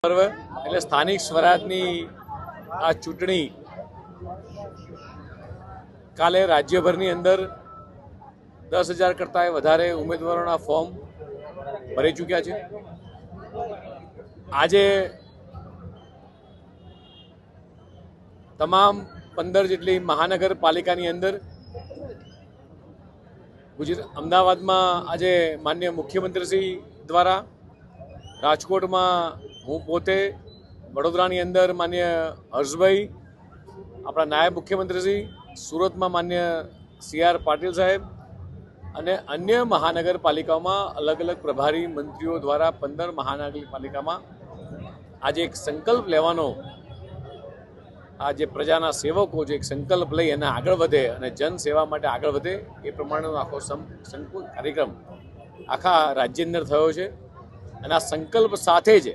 પર્વ એટલે સ્થાનિક સ્વરાજની આ ચૂંટણી કાલે રાજ્યભરની અંદર 10,000 કરતાં વધારે ઉમેદવારોના ફોર્મ ભરી ચૂક્યા છે। આજે તમામ 15 જેટલી મહાનગરપાલિકાની અંદર અમદાવાદમાં આજે માનનીય મુખ્યમંત્રીશ્રી દ્વારા, રાજકોટમાં હું પોતે, વડોદરાની અંદર માન્ય હર્ષભાઈ, આપણા નાયબ મુખ્યમંત્રીશ્રી, સુરતમાં માન્ય CR પાટીલ સાહેબ અને અન્ય મહાનગરપાલિકાઓમાં અલગ અલગ પ્રભારી મંત્રીઓ દ્વારા 15 મહાનગરપાલિકામાં આજે એક સંકલ્પ લેવાનો, આ જે પ્રજાના સેવકો જે એક સંકલ્પ લઈ અને આગળ વધે અને જનસેવા માટે આગળ વધે એ પ્રમાણેનો આખો સંકુલ કાર્યક્રમ આખા રાજ્યની અંદર થયો છે। અને આ સંકલ્પ સાથે જ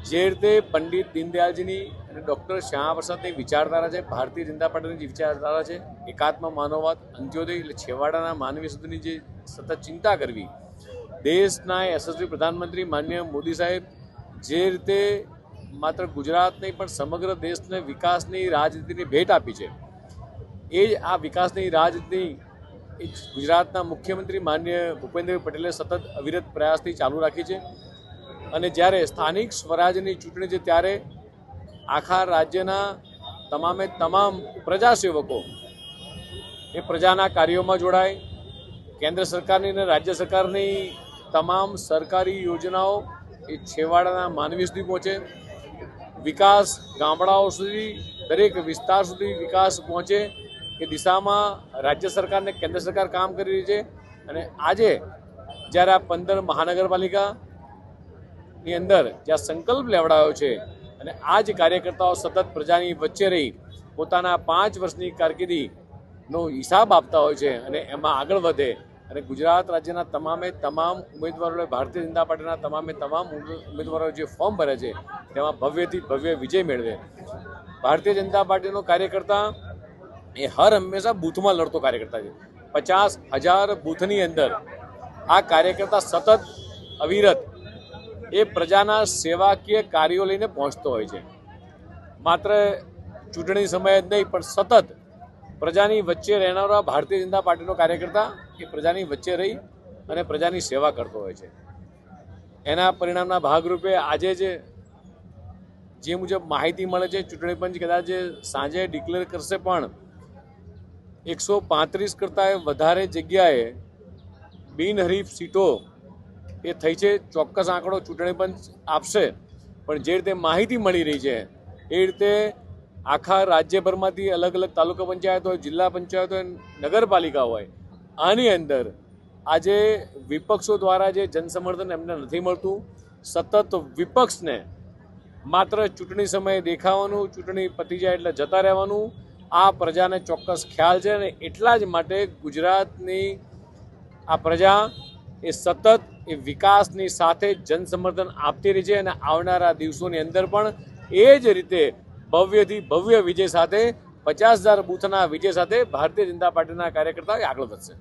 જે રીતે પંડિત દીનદયાળજીની અને ડૉક્ટર શ્યામા પ્રસાદની વિચારધારા છે, ભારતીય જનતા પાર્ટીની જે વિચારધારા છે, એકાત્મ માનવવાદ, અંત્યોદય એટલે છેવાડાના માનવી સુધીની જે સતત ચિંતા કરવી, દેશના યશસ્વી પ્રધાનમંત્રી માનનીય મોદી સાહેબ જે રીતે માત્ર ગુજરાત નહીં પણ સમગ્ર દેશને વિકાસની રાજનીતિની ભેટ આપી છે, એ જ આ વિકાસની રાજનીતિ ગુજરાતના મુખ્યમંત્રી માનનીય ભૂપેન્દ્રભાઈ પટેલે સતત અવિરત પ્રયાસથી ચાલુ રાખી છે। અને જ્યારે સ્થાનિક સ્વરાજની ચૂંટણી છે ત્યારે આખા રાજ્યના તમામે તમામ પ્રજાસેવકો એ પ્રજાના કાર્યોમાં જોડાય, કેન્દ્ર સરકારની અને રાજ્ય સરકારની તમામ સરકારી યોજનાઓ એ છેવાડાના માનવી સુધી પહોંચે, વિકાસ ગામડાઓ સુધી, દરેક વિસ્તાર સુધી વિકાસ પહોંચે એ દિશામાં રાજ્ય સરકાર અને કેન્દ્ર સરકાર કામ કરી રહી છે। અને આજે જ્યારે આ 15 મહાનગરપાલિકાની અંદર જ્યાં સંકલ્પ લેવડાયો છે અને આ જ કાર્યકર્તાઓ સતત પ્રજાની વચ્ચે રહી પોતાના 5 વર્ષની કારકિર્દીનો હિસાબ આપતા હોય છે અને એમાં આગળ વધે અને ગુજરાત રાજ્યના તમામે તમામ ઉમેદવારોએ, ભારતીય જનતા પાર્ટીના તમામે તમામ ઉમેદવારોએ જે ફોર્મ ભરે છે તેમાં ભવ્યથી ભવ્ય વિજય મેળવે। ભારતીય જનતા પાર્ટીનો કાર્યકર્તા એ હર હંમેશા બૂથમાં લડતો કાર્યકર્તા છે। 50,000 બૂથની અંદર આ કાર્યકર્તા સતત અવિરત એ પ્રજાના સેવાકીય કાર્યો લઈને પહોંચતો હોય છે। માત્ર ચૂંટણી સમયે જ નહીં પણ સતત પ્રજાની વચ્ચે રહેનારા ભારતીય જનતા પાર્ટીનો કાર્યકર્તા એ પ્રજાની વચ્ચે રહી અને પ્રજાની સેવા કરતો હોય છે। એના પરિણામના ભાગરૂપે આજે જે મુજબ માહિતી મળે છે, ચૂંટણી પંચ કદાચ સાંજે ડિક્લેર કરશે પણ 135 કરતાં વધારે જગ્યાએ બિનહરીફ સીટો એ થઈ છે। ચોક્કસ આંકડો ચૂંટણી પંચ આપશે પણ જે રીતે માહિતી મળી રહી છે એ રીતે આખા રાજ્યભરમાંથી અલગ અલગ તાલુકા પંચાયત હોય, જિલ્લા પંચાયત હોય, નગરપાલિકા હોય, આની અંદર આજે વિપક્ષો દ્વારા જે જનસમર્થન એમને નથી મળતું, સતત વિપક્ષને માત્ર ચૂંટણી સમયે દેખાવાનું, ચૂંટણી પતી જાય એટલે જતા રહેવાનું, આ પ્રજાને ચોક્કસ ખ્યાલ છે અને એટલા જ માટે ગુજરાતની આ પ્રજા એ સતત એ વિકાસની સાથે જનસમર્થન આપતી રહી છે અને આવનારા દિવસોની અંદર પણ એ જ રીતે ભવ્યથી ભવ્ય વિજય સાથે 50,000 બૂથના વિજય સાથે ભારતીય જનતા પાર્ટીના કાર્યકર્તાઓ આગળ વધશે।